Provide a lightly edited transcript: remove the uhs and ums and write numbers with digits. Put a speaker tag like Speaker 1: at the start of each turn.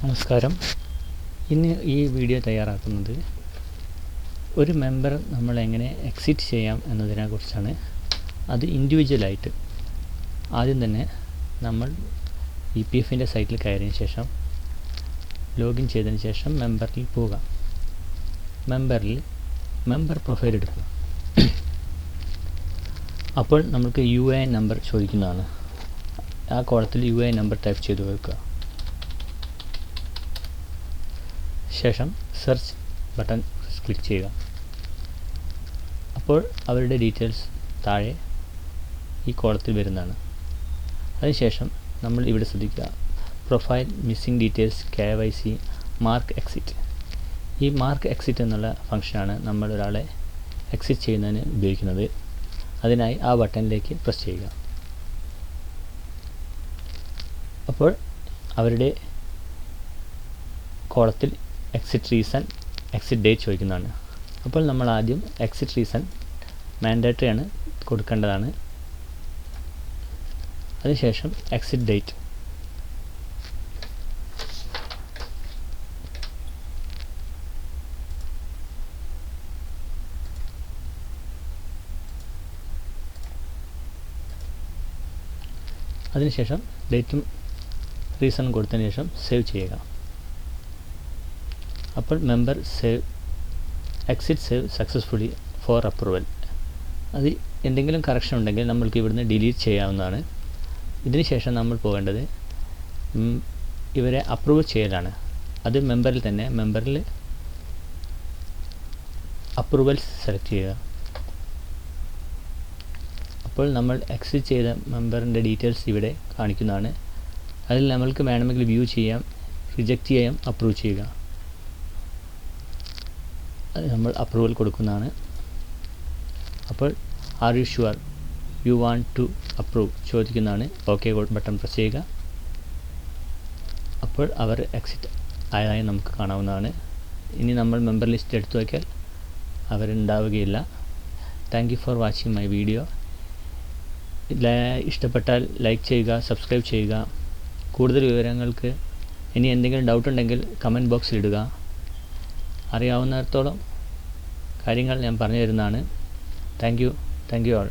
Speaker 1: നമസ്കാരം. ഇന്ന് ഈ വീഡിയോ തയ്യാറാക്കുന്നത് ഒരു മെമ്പർ നമ്മൾ എങ്ങനെ എക്സിറ്റ് ചെയ്യാം എന്നതിനെക്കുറിച്ചാണ്. അത് ഇൻഡിവിജ്വലായിട്ട്. ആദ്യം തന്നെ നമ്മൾ EPFൻ്റെ സൈറ്റിൽ കയറിയതിന് ശേഷം ലോഗിൻ ചെയ്തതിന് ശേഷം മെമ്പറിൽ പോവുക. മെമ്പറിൽ മെമ്പർ പ്രൊഫൈൽ എടുക്കുക. അപ്പോൾ നമുക്ക് UIN നമ്പർ ചോദിക്കുന്നതാണ്. ആ കോളത്തിൽ UIN നമ്പർ ടൈപ്പ് ചെയ്ത് വെക്കുക. ശേഷം സെർച്ച് ബട്ടൺ ക്ലിക്ക് ചെയ്യുക. അപ്പോൾ അവരുടെ ഡീറ്റെയിൽസ് താഴെ ഈ കോളത്തിൽ വരുന്നതാണ്. അതിനുശേഷം നമ്മൾ ഇവിടെ ശ്രദ്ധിക്കുക, profile, missing details, KYC, mark exit. ഈ മാർക്ക് എക്സിറ്റ് എന്നുള്ള ഫംഗ്ഷനാണ് നമ്മൾ ഒരാളെ എക്സിറ്റ് ചെയ്യുന്നതിന് ഉപയോഗിക്കുന്നത്. അതിനായി ആ ബട്ടണിലേക്ക് പ്രസ് ചെയ്യുക. അപ്പോൾ അവരുടെ കോളത്തിൽ എക്സിറ്റ് റീസൺ, എക്സിറ്റ് ഡേറ്റ് ചോദിക്കുന്നതാണ്. അപ്പോൾ നമ്മൾ ആദ്യം എക്സിറ്റ് റീസൺ മാൻഡേറ്ററി ആണ്, കൊടുക്കേണ്ടതാണ്. അതിനുശേഷം എക്സിറ്റ് ഡേറ്റ്. അതിനുശേഷം ഡേറ്റും റീസണും കൊടുത്തതിന് ശേഷം സേവ് ചെയ്യുക. അപ്പോൾ member exit save successfully four approval. അത് എന്തെങ്കിലും കറക്ഷൻ ഉണ്ടെങ്കിൽ നമ്മൾക്ക് ഇവിടുന്ന് ഡിലീറ്റ് ചെയ്യാവുന്നതാണ്. ഇതിന് ശേഷം നമ്മൾ പോകേണ്ടത് ഇവരെ അപ്രൂവ് ചെയ്യലാണ്. അത് മെമ്പറിൽ തന്നെ മെമ്പറിൽ അപ്രൂവൽ സെലക്ട് ചെയ്യുക. അപ്പോൾ നമ്മൾ എക്സിറ്റ് ചെയ്ത മെമ്പറിൻ്റെ ഡീറ്റെയിൽസ് ഇവിടെ കാണിക്കുന്നതാണ്. അതിൽ നമ്മൾക്ക് വേണമെങ്കിൽ വ്യൂ ചെയ്യാം, റിജക്റ്റ് ചെയ്യാം, അപ്രൂവ് ചെയ്യുക. അത് നമ്മൾ അപ്രൂവൽ കൊടുക്കുന്നതാണ്. അപ്പോൾ are you sure you want to approve ചോദിക്കുന്നതാണ്. ഓക്കെ ബട്ടൺ പ്രസ് ചെയ്യുക. അപ്പോൾ അവർ എക്സിറ്റ് ആയതായി നമുക്ക് കാണാവുന്നതാണ്. ഇനി നമ്മൾ മെമ്പർ ലിസ്റ്റ് എടുത്തു വയ്ക്കാൽ അവരുണ്ടാവുകയില്ല. Thank you for watching my video. ഇഷ്ടപ്പെട്ടാൽ ലൈക്ക് ചെയ്യുക, സബ്സ്ക്രൈബ് ചെയ്യുക. കൂടുതൽ വിവരങ്ങൾക്ക് ഇനി എന്തെങ്കിലും ഡൗട്ട് ഉണ്ടെങ്കിൽ കമൻറ്റ് ബോക്സിൽ ഇടുക. അറിയാവുന്നിടത്തോളം കാര്യങ്ങൾ ഞാൻ പറഞ്ഞു തരുന്നതാണ്. Thank you all.